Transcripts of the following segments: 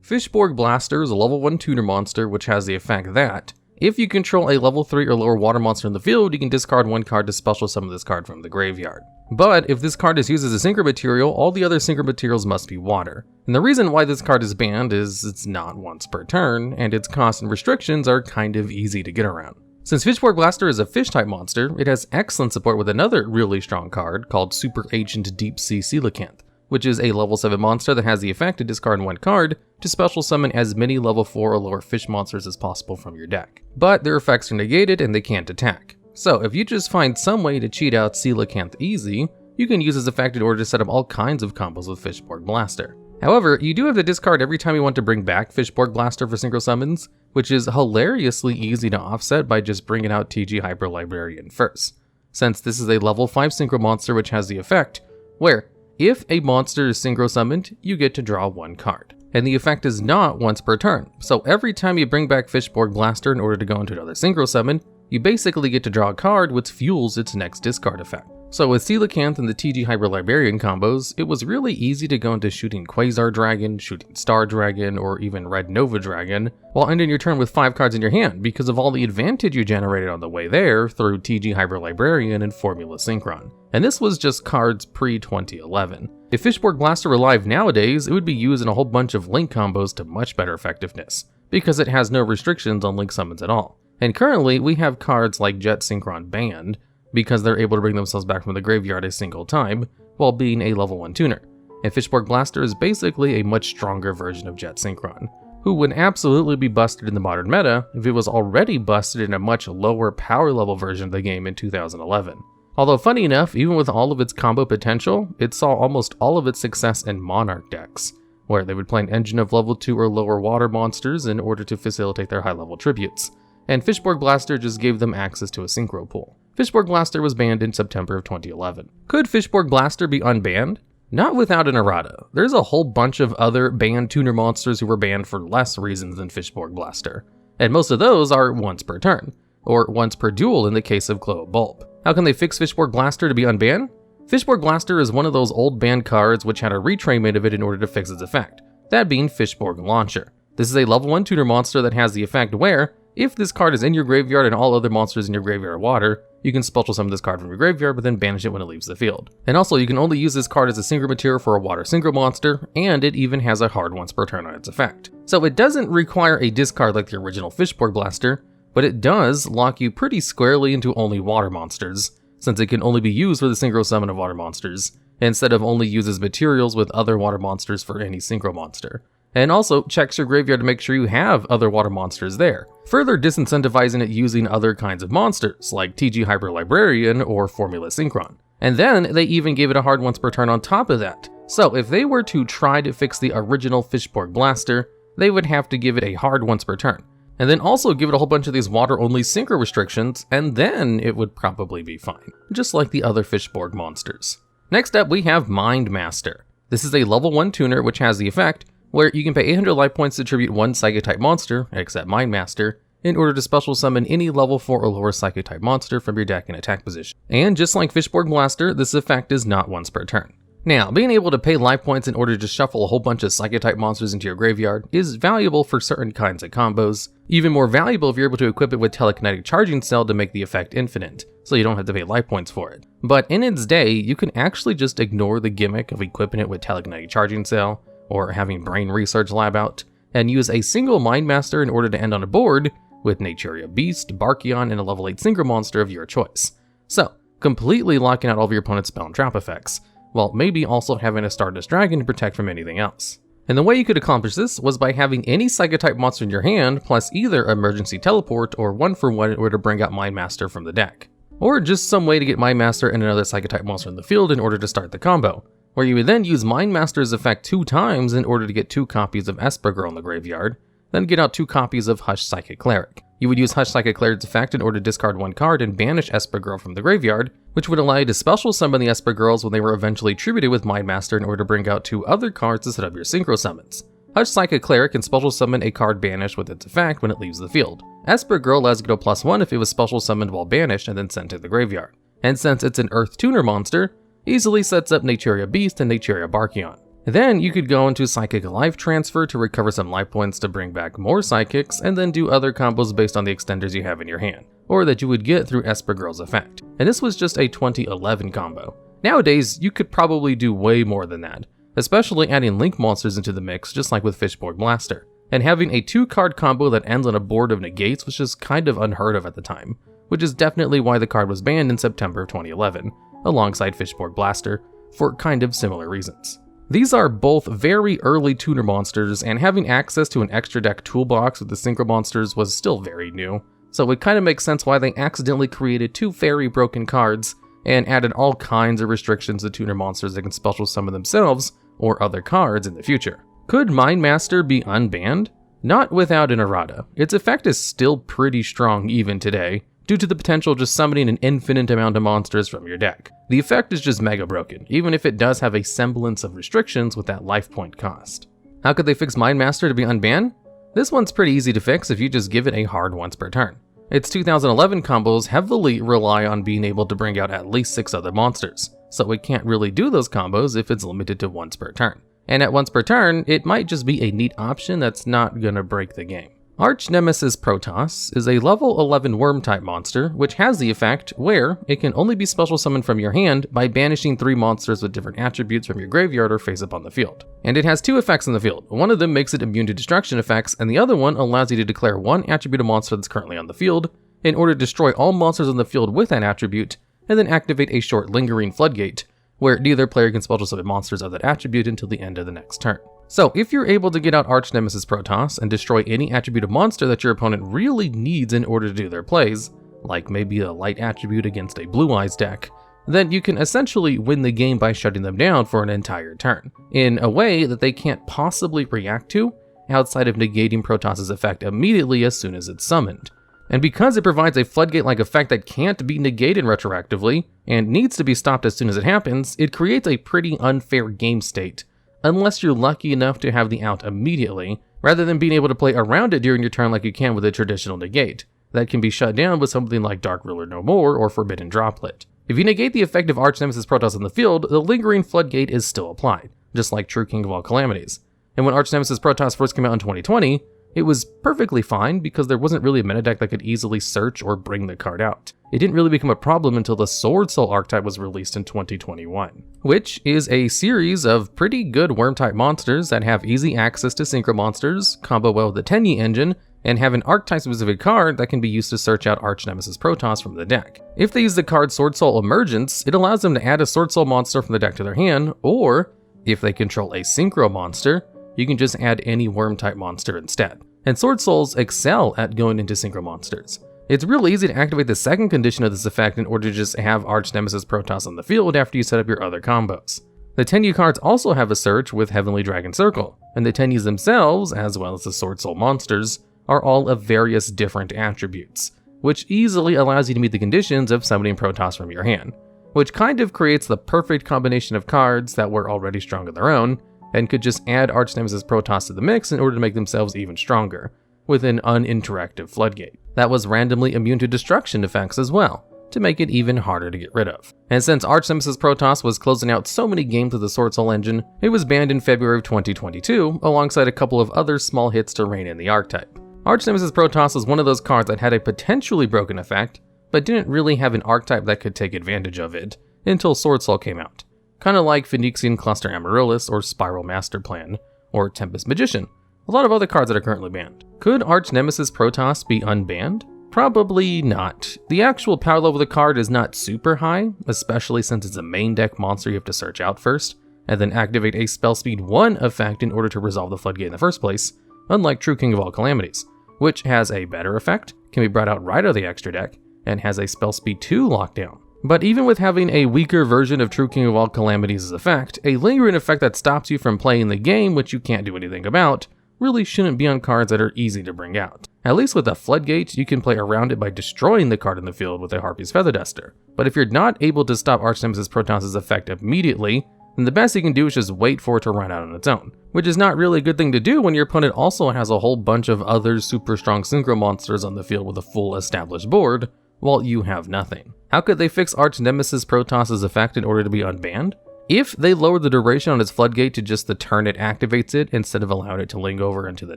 Fishborg Blaster is a level 1 tuner monster which has the effect that, if you control a level 3 or lower water monster in the field, you can discard one card to special summon this card from the graveyard. But if this card is used as a synchro material, all the other synchro materials must be water. And the reason why this card is banned is it's not once per turn, and its costs and restrictions are kind of easy to get around. Since Fishborg Blaster is a fish-type monster, it has excellent support with another really strong card called Super Ancient Deep Sea Coelacanth, which is a level 7 monster that has the effect to discard one card to special summon as many level 4 or lower fish monsters as possible from your deck. But their effects are negated and they can't attack. So if you just find some way to cheat out Coelacanth easy, you can use this effect in order to set up all kinds of combos with Fishborg Blaster. However, you do have to discard every time you want to bring back Fishborg Blaster for synchro summons, which is hilariously easy to offset by just bringing out TG Hyper Librarian first, since this is a level 5 synchro monster which has the effect where, if a monster is synchro summoned, you get to draw one card. And the effect is not once per turn, so every time you bring back Fishborg Blaster in order to go into another synchro summon, you basically get to draw a card which fuels its next discard effect. So with Coelacanth and the TG Hyper Librarian combos, it was really easy to go into shooting Quasar Dragon, shooting Star Dragon, or even Red Nova Dragon, while ending your turn with 5 cards in your hand because of all the advantage you generated on the way there through TG Hyper Librarian and Formula Synchron. And this was just cards pre-2011. If Fishborg Blaster were live nowadays, it would be used in a whole bunch of link combos to much better effectiveness, because it has no restrictions on link summons at all. And currently, we have cards like Jet Synchron banned, because they're able to bring themselves back from the graveyard a single time, while being a level 1 tuner. And Fishborg Blaster is basically a much stronger version of Jet Synchron, who would absolutely be busted in the modern meta if it was already busted in a much lower power level version of the game in 2011. Although funny enough, even with all of its combo potential, it saw almost all of its success in Monarch decks, where they would play an engine of level 2 or lower water monsters in order to facilitate their high level tributes, and Fishborg Blaster just gave them access to a synchro pool. Fishborg Blaster was banned in September of 2011. Could Fishborg Blaster be unbanned? Not without an errata. There's a whole bunch of other banned tuner monsters who were banned for less reasons than Fishborg Blaster, and most of those are once per turn, or once per duel in the case of Glow Bulb. How can they fix Fishborg Blaster to be unbanned? Fishborg Blaster is one of those old banned cards which had a retrain made of it in order to fix its effect, that being Fishborg Launcher. This is a level 1 tuner monster that has the effect where, if this card is in your graveyard and all other monsters in your graveyard are water, you can special summon this card from your graveyard but then banish it when it leaves the field. And also, you can only use this card as a synchro material for a water synchro monster, and it even has a hard once per turn on its effect. So it doesn't require a discard like the original Fishborg Blaster, but it does lock you pretty squarely into only water monsters, since it can only be used for the synchro summon of water monsters, instead of only uses materials with other water monsters for any synchro monster. And also checks your graveyard to make sure you have other water monsters there, further disincentivizing it using other kinds of monsters, like TG Hyper Librarian or Formula Synchron. And then they even gave it a hard once per turn on top of that. So if they were to try to fix the original Fishborg Blaster, they would have to give it a hard once per turn, and then also give it a whole bunch of these water-only synchro restrictions, and then it would probably be fine, just like the other Fishborg monsters. Next up, we have Mind Master. This is a level 1 tuner which has the effect where you can pay 800 life points to tribute one Psychic-type monster, except Mind Master, in order to special summon any level 4 or lower Psychic-type monster from your deck in attack position. And just like Fishborg Blaster, this effect is not once per turn. Now, being able to pay life points in order to shuffle a whole bunch of Psychic-type monsters into your graveyard is valuable for certain kinds of combos, even more valuable if you're able to equip it with Telekinetic Charging Cell to make the effect infinite, so you don't have to pay life points for it. But in its day, you can actually just ignore the gimmick of equipping it with Telekinetic Charging Cell, or having Brain Research Lab out, and use a single Mind Master in order to end on a board with Naturia Beast, Barkion, and a level 8 synchro monster of your choice. So, completely locking out all of your opponent's spell and trap effects, while maybe also having a Stardust Dragon to protect from anything else. And the way you could accomplish this was by having any Psychic-type monster in your hand, plus either Emergency Teleport or 1-for-1 in order to bring out Mind Master from the deck. Or just some way to get Mind Master and another Psychic-type monster in the field in order to start the combo, where you would then use Mind Master's effect 2 times in order to get 2 copies of Esper Girl in the graveyard, then get out 2 copies of Hush Psychic Cleric. You would use Hush Psychic Cleric's effect in order to discard 1 card and banish Esper Girl from the graveyard, which would allow you to special summon the Esper Girls when they were eventually tributed with Mind Master in order to bring out 2 other cards to set up your synchro summons. Hush Psychic Cleric can special summon a card banished with its effect when it leaves the field. Esper Girl allows you to go +1 if it was special summoned while banished and then sent to the graveyard. And since it's an Earth Tuner monster, easily sets up Naturia Beast and Naturia Barkion. Then you could go into Psychic Life Transfer to recover some life points to bring back more Psychics, and then do other combos based on the extenders you have in your hand, or that you would get through Esper Girl's effect. And this was just a 2011 combo. Nowadays, you could probably do way more than that, especially adding Link monsters into the mix just like with Fishborg Blaster. And having a 2-card combo that ends on a board of negates was just kind of unheard of at the time, which is definitely why the card was banned in September of 2011, alongside Fishborg Blaster, for kind of similar reasons. These are both very early tuner monsters, and having access to an extra deck toolbox with the synchro monsters was still very new, so it kind of makes sense why they accidentally created 2 very broken cards and added all kinds of restrictions to tuner monsters that can special summon themselves or other cards in the future. Could Mind Master be unbanned? Not without an errata. Its effect is still pretty strong even today, due to the potential of just summoning an infinite amount of monsters from your deck. The effect is just mega broken, even if it does have a semblance of restrictions with that life point cost. How could they fix Mind Master to be unbanned? This one's pretty easy to fix if you just give it a hard once per turn. Its 2011 combos heavily rely on being able to bring out at least 6 other monsters, so it can't really do those combos if it's limited to once per turn. And at once per turn, it might just be a neat option that's not gonna break the game. Arch Nemesis Protos is a level 11 worm-type monster, which has the effect where it can only be special summoned from your hand by banishing 3 monsters with different attributes from your graveyard or face up on the field. And it has 2 effects in the field. One of them makes it immune to destruction effects, and the other one allows you to declare 1 attribute of monster that's currently on the field in order to destroy all monsters on the field with that attribute, and then activate a short lingering floodgate, where neither player can special summon monsters of that attribute until the end of the next turn. So if you're able to get out Arch Nemesis Protos and destroy any attribute of monster that your opponent really needs in order to do their plays, like maybe a light attribute against a Blue Eyes deck, then you can essentially win the game by shutting them down for an entire turn, in a way that they can't possibly react to outside of negating Protoss' effect immediately as soon as it's summoned. And because it provides a floodgate-like effect that can't be negated retroactively, and needs to be stopped as soon as it happens, it creates a pretty unfair game state, unless you're lucky enough to have the out immediately, rather than being able to play around it during your turn like you can with a traditional negate, that can be shut down with something like Dark Ruler No More or Forbidden Droplet. If you negate the effect of Arch Nemesis Protoss on the field, the lingering floodgate is still applied, just like True King of All Calamities. And when Arch Nemesis Protoss first came out in 2020, it was perfectly fine because there wasn't really a meta deck that could easily search or bring the card out. It didn't really become a problem until the Sword Soul archetype was released in 2021, which is a series of pretty good worm-type monsters that have easy access to synchro monsters, combo well with the Tenyi engine, and have an archetype-specific card that can be used to search out Arch Nemesis Protoss from the deck. If they use the card Sword Soul Emergence, it allows them to add a Sword Soul monster from the deck to their hand, or if they control a synchro monster, you can just add any worm-type monster instead. And Sword Souls excel at going into synchro monsters. It's real easy to activate the second condition of this effect in order to just have Arch Nemesis Protoss on the field after you set up your other combos. The Tenyi cards also have a search with Heavenly Dragon Circle, and the Tenyis themselves, as well as the Sword Soul monsters, are all of various different attributes, which easily allows you to meet the conditions of summoning Protoss from your hand, which kind of creates the perfect combination of cards that were already strong on their own, and could just add Arch Nemesis Protoss to the mix in order to make themselves even stronger, with an uninteractive floodgate that was randomly immune to destruction effects as well, to make it even harder to get rid of. And since Arch Nemesis Protoss was closing out so many games with the Sword Soul engine, it was banned in February of 2022, alongside a couple of other small hits to rein in the archetype. Arch Nemesis Protoss was one of those cards that had a potentially broken effect, but didn't really have an archetype that could take advantage of it, until Sword Soul came out. Kinda like Phoenixian Cluster Amaryllis or Spiral Master Plan, or Tempest Magician, a lot of other cards that are currently banned. Could Arch Nemesis Protoss be unbanned? Probably not. The actual power level of the card is not super high, especially since it's a main deck monster you have to search out first, and then activate a Spell Speed 1 effect in order to resolve the floodgate in the first place, unlike True King of All Calamities, which has a better effect, can be brought out right out of the extra deck, and has a Spell Speed 2 lockdown. But even with having a weaker version of True King of All Calamities' effect, a lingering effect that stops you from playing the game, which you can't do anything about, really shouldn't be on cards that are easy to bring out. At least with a Floodgate, you can play around it by destroying the card in the field with a Harpy's Feather Duster. But if you're not able to stop Arch Nemesis Protoss' effect immediately, then the best you can do is just wait for it to run out on its own, which is not really a good thing to do when your opponent also has a whole bunch of other super strong synchro monsters on the field with a full established board, while you have nothing. How could they fix Arch Nemesis Protoss' effect in order to be unbanned? If they lower the duration on its floodgate to just the turn it activates it instead of allowing it to linger over into the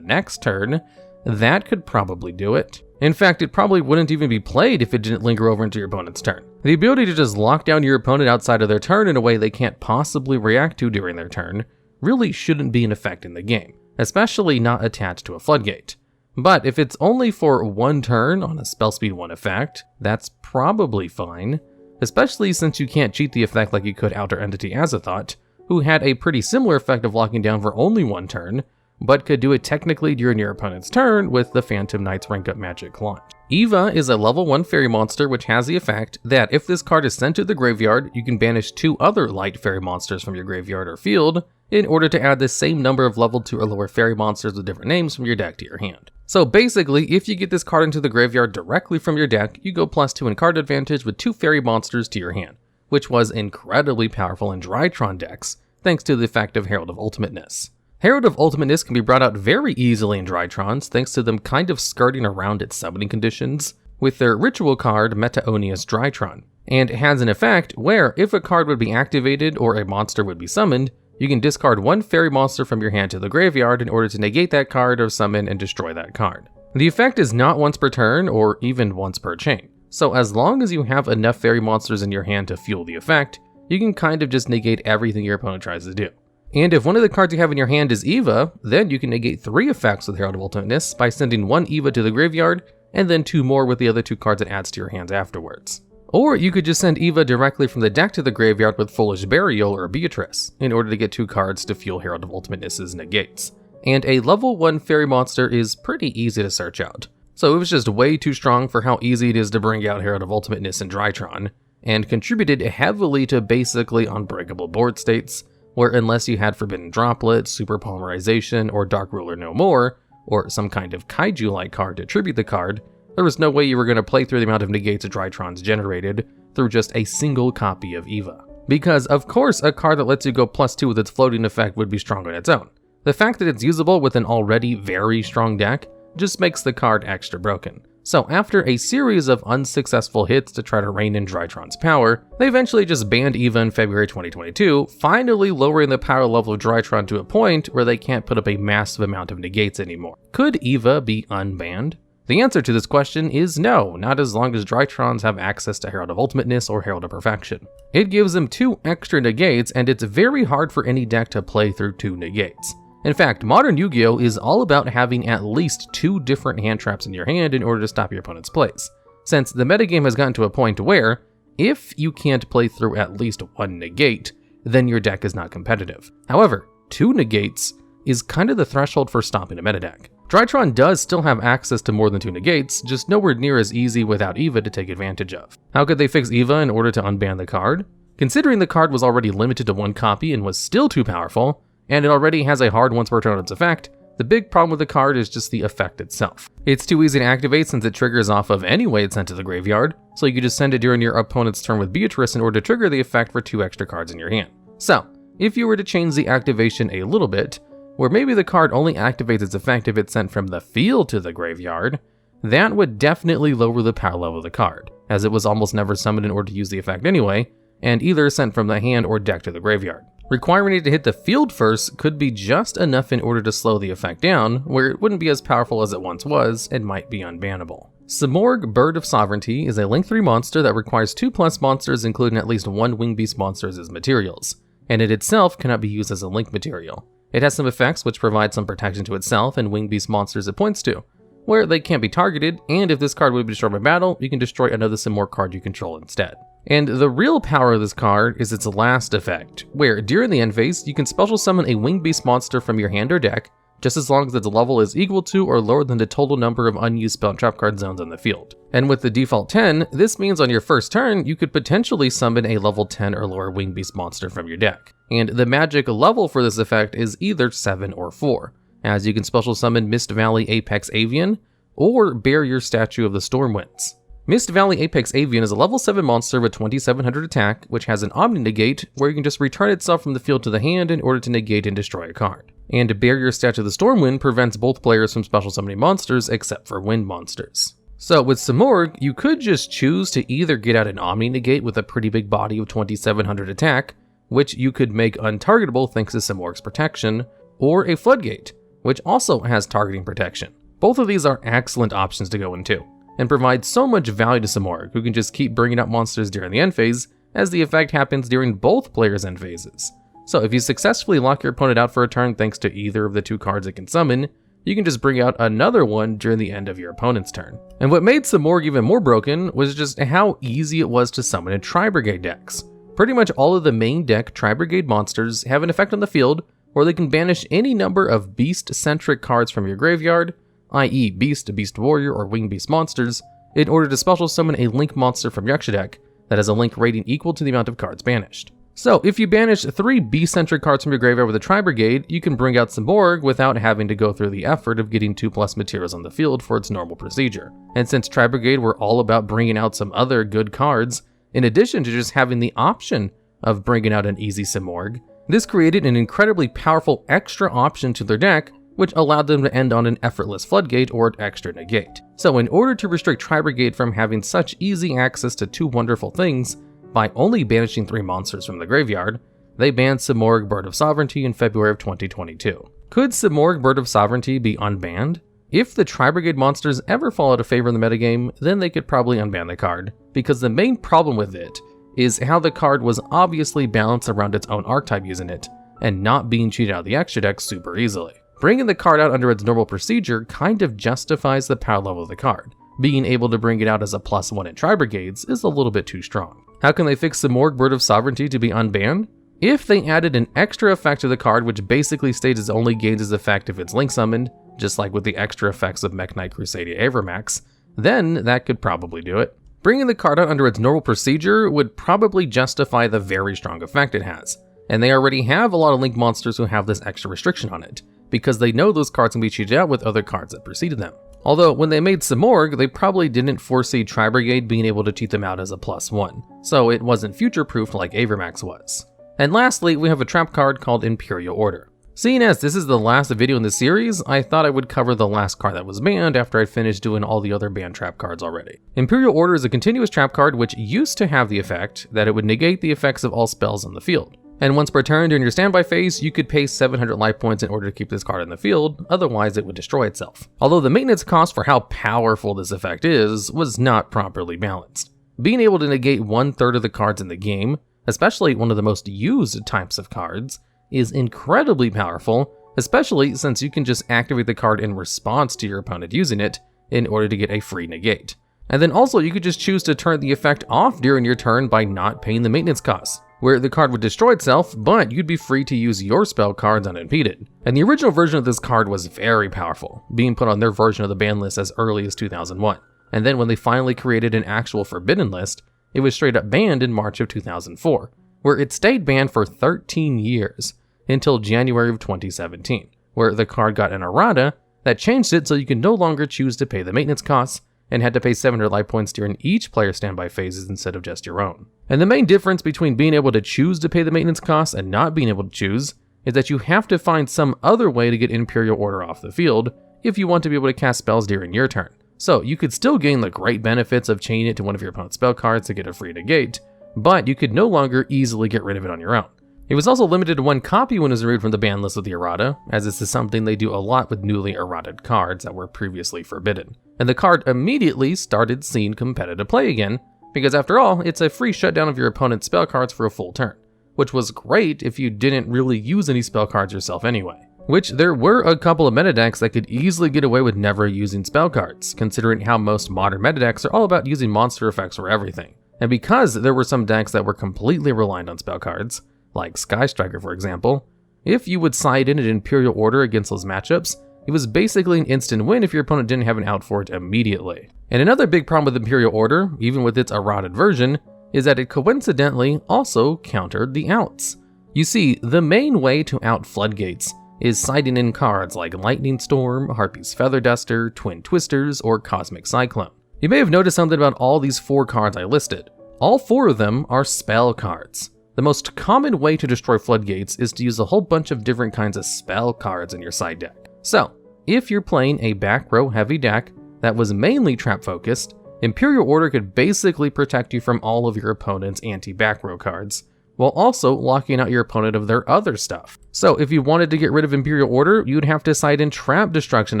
next turn, that could probably do it. In fact, it probably wouldn't even be played if it didn't linger over into your opponent's turn. The ability to just lock down your opponent outside of their turn in a way they can't possibly react to during their turn really shouldn't be an effect in the game, especially not attached to a floodgate. But if it's only for one turn on a spell speed 1 effect, that's probably fine, especially since you can't cheat the effect like you could Outer Entity Azathoth, who had a pretty similar effect of locking down for only one turn, but could do it technically during your opponent's turn with the Phantom Knight's rank up magic launch. Eva is a level 1 fairy monster which has the effect that if this card is sent to the graveyard, you can banish 2 other light fairy monsters from your graveyard or field in order to add the same number of level 2 or lower fairy monsters with different names from your deck to your hand. So basically, if you get this card into the graveyard directly from your deck, you go +2 in card advantage with 2 fairy monsters to your hand, which was incredibly powerful in Drytron decks, thanks to the effect of Herald of Ultimateness. Herald of Ultimateness can be brought out very easily in Drytrons thanks to them kind of skirting around its summoning conditions with their ritual card Metaonius Drytron, and it has an effect where if a card would be activated or a monster would be summoned, you can discard 1 fairy monster from your hand to the graveyard in order to negate that card or summon and destroy that card. The effect is not once per turn or even once per chain, so as long as you have enough fairy monsters in your hand to fuel the effect, you can kind of just negate everything your opponent tries to do. And if one of the cards you have in your hand is Eva, then you can negate 3 effects with Herald of Ultimateness by sending 1 Eva to the graveyard, and then 2 more with the other 2 cards it adds to your hands afterwards. Or you could just send Eva directly from the deck to the graveyard with Foolish Burial or Beatrice, in order to get 2 cards to fuel Herald of Ultimateness's negates. And a level 1 fairy monster is pretty easy to search out, so it was just way too strong for how easy it is to bring out Herald of Ultimateness in Drytron, and contributed heavily to basically unbreakable board states, where unless you had Forbidden Droplet, Super Polymerization, or Dark Ruler No More, or some kind of kaiju-like card to tribute the card, there was no way you were going to play through the amount of negates Drytrons generated through just a single copy of Eva. Because of course a card that lets you go +2 with its floating effect would be strong on its own. The fact that it's usable with an already very strong deck just makes the card extra broken. So after a series of unsuccessful hits to try to rein in Drytron's power, they eventually just banned Eva in February 2022, finally lowering the power level of Drytron to a point where they can't put up a massive amount of negates anymore. Could Eva be unbanned? The answer to this question is no, not as long as Drytrons have access to Herald of Ultimateness or Herald of Perfection. It gives them 2 extra negates, and it's very hard for any deck to play through 2 negates. In fact, modern Yu-Gi-Oh! Is all about having at least 2 different hand traps in your hand in order to stop your opponent's plays, since the metagame has gotten to a point where, if you can't play through at least 1 negate, then your deck is not competitive. However, 2 negates is kind of the threshold for stopping a meta deck. Drytron does still have access to more than 2 negates, just nowhere near as easy without Eva to take advantage of. How could they fix Eva in order to unban the card? Considering the card was already limited to 1 copy and was still too powerful, and it already has a hard once per turn on its effect, the big problem with the card is just the effect itself. It's too easy to activate since it triggers off of any way it's sent to the graveyard, so you could just send it during your opponent's turn with Beatrice in order to trigger the effect for 2 extra cards in your hand. So, if you were to change the activation a little bit, where maybe the card only activates its effect if it's sent from the field to the graveyard, that would definitely lower the power level of the card, as it was almost never summoned in order to use the effect anyway, and either sent from the hand or deck to the graveyard. Requiring it to hit the field first could be just enough in order to slow the effect down, where it wouldn't be as powerful as it once was and might be unbannable. Simorgh, Bird of Sovereignty, is a Link 3 monster that requires 2+ monsters including at least 1 Wing Beast monster as materials, and it itself cannot be used as a Link material. It has some effects which provide some protection to itself and Wing Beast monsters it points to, where they can't be targeted, and if this card would be destroyed by battle, you can destroy another Simorgh card you control instead. And the real power of this card is its last effect, where during the end phase, you can special summon a Wing Beast monster from your hand or deck, just as long as its level is equal to or lower than the total number of unused spell and trap card zones on the field. And with the default 10, this means on your first turn, you could potentially summon a level 10 or lower Wing Beast monster from your deck. And the magic level for this effect is either 7 or 4, as you can special summon Mist Valley Apex Avian, or Barrier Statue of the Stormwinds. Mist Valley Apex Avian is a level 7 monster with 2700 attack, which has an Omni Negate, where you can just return itself from the field to the hand in order to negate and destroy a card. And Barrier Statue of the Stormwind prevents both players from special summoning monsters except for wind monsters. So with Simorgh, you could just choose to either get out an Omni Negate with a pretty big body of 2700 attack, which you could make untargetable thanks to Simorg's protection, or a Floodgate, which also has targeting protection. Both of these are excellent options to go into, and provide so much value to Simorg, who can just keep bringing up monsters during the end phase, as the effect happens during both players' end phases. So if you successfully lock your opponent out for a turn thanks to either of the two cards it can summon, you can just bring out another one during the end of your opponent's turn. And what made Simorg even more broken was just how easy it was to summon in Tri-Brigade decks. Pretty much all of the main deck Tri-Brigade monsters have an effect on the field where they can banish any number of beast-centric cards from your graveyard, i.e. Beast, Beast Warrior, or Winged Beast monsters, in order to special summon a Link monster from your extra deck that has a Link rating equal to the amount of cards banished. So if you banish 3 beast-centric cards from your graveyard with a Tri-Brigade, you can bring out Simorg without having to go through the effort of getting 2+ materials on the field for its normal procedure. And since Tri-Brigade were all about bringing out some other good cards, in addition to just having the option of bringing out an easy Simorg, this created an incredibly powerful extra option to their deck, which allowed them to end on an effortless Floodgate or extra negate. So in order to restrict Tri-Brigade from having such easy access to 2 wonderful things, by only banishing 3 monsters from the graveyard, they banned Simorg Bird of Sovereignty in February of 2022. Could Simorg Bird of Sovereignty be unbanned? If the Tri-Brigade monsters ever fall out of favor in the metagame, then they could probably unban the card, because the main problem with it is how the card was obviously balanced around its own archetype using it, and not being cheated out of the extra deck super easily. Bringing the card out under its normal procedure kind of justifies the power level of the card. Being able to bring it out as a +1 in Tri-Brigades is a little bit too strong. How can they fix Simorg Bird of Sovereignty to be unbanned? If they added an extra effect to the card which basically states it only gains its effect if it's Link summoned, just like with the extra effects of Mech Knight Crusadia Avramax, then that could probably do it. Bringing the card out under its normal procedure would probably justify the very strong effect it has, and they already have a lot of Link monsters who have this extra restriction on it, because they know those cards can be cheated out with other cards that preceded them. Although, when they made Simorg, they probably didn't foresee Tri-Brigade being able to cheat them out as a +1, so it wasn't future-proofed like Avramax was. And lastly, we have a trap card called Imperial Order. Seeing as this is the last video in the series, I thought I would cover the last card that was banned after I finished doing all the other banned trap cards already. Imperial Order is a continuous trap card which used to have the effect that it would negate the effects of all spells on the field. And once per turn during your standby phase, you could pay 700 life points in order to keep this card in the field, otherwise it would destroy itself. Although the maintenance cost for how powerful this effect is was not properly balanced. Being able to negate 1/3 of the cards in the game, especially one of the most used types of cards, is incredibly powerful, especially since you can just activate the card in response to your opponent using it in order to get a free negate. And then also you could just choose to turn the effect off during your turn by not paying the maintenance costs, where the card would destroy itself, but you'd be free to use your spell cards unimpeded. And the original version of this card was very powerful, being put on their version of the ban list as early as 2001. And then when they finally created an actual forbidden list, it was straight up banned in March of 2004, where it stayed banned for 13 years, until January of 2017, where the card got an errata that changed it so you can no longer choose to pay the maintenance costs, and had to pay 700 life points during each player's standby phases instead of just your own. And the main difference between being able to choose to pay the maintenance costs and not being able to choose is that you have to find some other way to get Imperial Order off the field if you want to be able to cast spells during your turn. So you could still gain the great benefits of chaining it to one of your opponent's spell cards to get a free negate, but you could no longer easily get rid of it on your own. It was also limited to 1 copy when it was removed from the ban list of the errata, as this is something they do a lot with newly errated cards that were previously forbidden. And the card immediately started seeing competitive play again, because after all, it's a free shutdown of your opponent's spell cards for a full turn, which was great if you didn't really use any spell cards yourself anyway. Which there were a couple of meta decks that could easily get away with never using spell cards, considering how most modern meta decks are all about using monster effects for everything. And because there were some decks that were completely reliant on spell cards, like Sky Striker for example, if you would side in an Imperial Order against those matchups, it was basically an instant win if your opponent didn't have an out for it immediately. And another big problem with Imperial Order, even with its errated version, is that it coincidentally also countered the outs. You see, the main way to out Floodgates is siding in cards like Lightning Storm, Harpy's Feather Duster, Twin Twisters, or Cosmic Cyclone. You may have noticed something about all these 4 cards I listed. All 4 of them are spell cards. The most common way to destroy Floodgates is to use a whole bunch of different kinds of spell cards in your side deck. So, if you're playing a back row heavy deck that was mainly trap focused, Imperial Order could basically protect you from all of your opponent's anti-back row cards, while also locking out your opponent of their other stuff. So if you wanted to get rid of Imperial Order, you'd have to side in trap destruction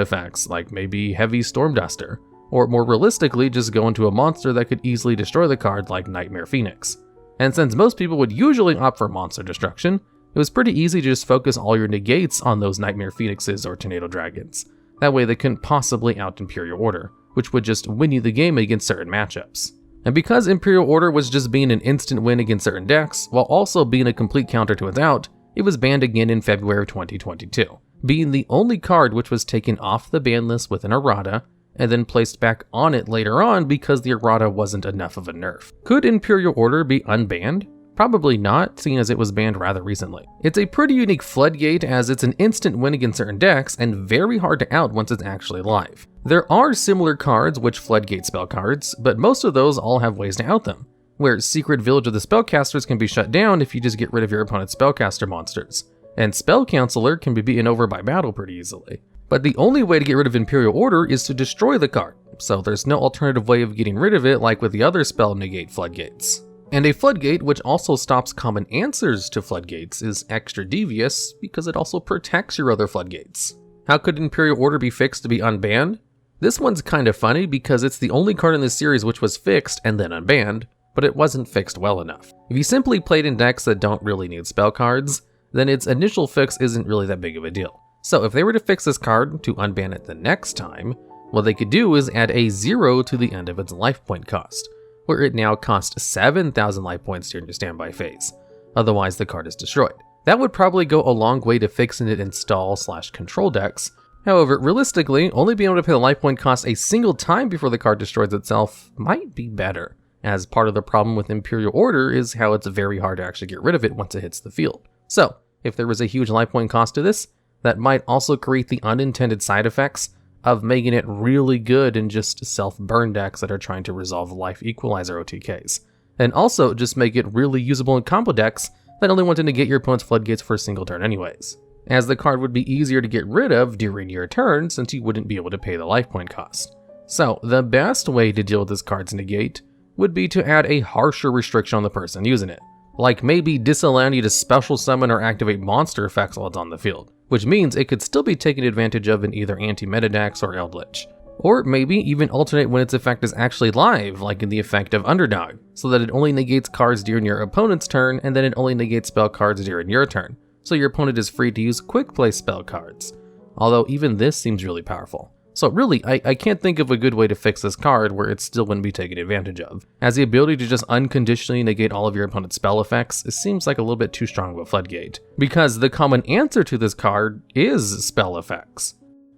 effects, like maybe Heavy Storm Duster, or more realistically just go into a monster that could easily destroy the card like Nightmare Phoenix. And since most people would usually opt for monster destruction, it was pretty easy to just focus all your negates on those Nightmare Phoenixes or Tornado Dragons. That way they couldn't possibly out Imperial Order, which would just win you the game against certain matchups. And because Imperial Order was just being an instant win against certain decks, while also being a complete counter to its out, it was banned again in February of 2022, being the only card which was taken off the ban list with an errata, and then placed back on it later on because the errata wasn't enough of a nerf. Could Imperial Order be unbanned? Probably not, seeing as it was banned rather recently. It's a pretty unique floodgate as it's an instant win against certain decks and very hard to out once it's actually live. There are similar cards which floodgate spell cards, but most of those all have ways to out them, where Secret Village of the Spellcasters can be shut down if you just get rid of your opponent's spellcaster monsters, and Spell Counselor can be beaten over by battle pretty easily. But the only way to get rid of Imperial Order is to destroy the card, so there's no alternative way of getting rid of it like with the other spell negate floodgates. And a floodgate which also stops common answers to floodgates is extra devious because it also protects your other floodgates. How could Imperial Order be fixed to be unbanned? This one's kind of funny because it's the only card in this series which was fixed and then unbanned, but it wasn't fixed well enough. If you simply played in decks that don't really need spell cards, then its initial fix isn't really that big of a deal. So if they were to fix this card to unban it the next time, what they could do is add a 0 to the end of its life point cost, where it now costs 7,000 life points during your standby phase. Otherwise, the card is destroyed. That would probably go a long way to fixing it in stall/control decks. However, realistically, only being able to pay the life point cost a single time before the card destroys itself might be better, as part of the problem with Imperial Order is how it's very hard to actually get rid of it once it hits the field. So, if there was a huge life point cost to this, that might also create the unintended side effects of making it really good in just self-burn decks that are trying to resolve life equalizer OTKs, and also just make it really usable in combo decks that only want to negate your opponent's floodgates for a single turn anyways, as the card would be easier to get rid of during your turn since you wouldn't be able to pay the life point cost. So the best way to deal with this card's negate would be to add a harsher restriction on the person using it, like maybe disallowing you to special summon or activate monster effects while it's on the field, which means it could still be taken advantage of in either anti-meta decks or Eldritch. Or maybe even alternate when its effect is actually live, like in the effect of Underdog, so that it only negates cards during your opponent's turn and then it only negates spell cards during your turn, so your opponent is free to use quick play spell cards. Although even this seems really powerful. So really, I can't think of a good way to fix this card where it still wouldn't be taken advantage of, as the ability to just unconditionally negate all of your opponent's spell effects seems like a little bit too strong of a floodgate, because the common answer to this card is spell effects.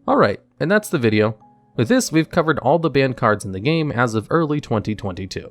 Alright, and that's the video. With this, we've covered all the banned cards in the game as of early 2022.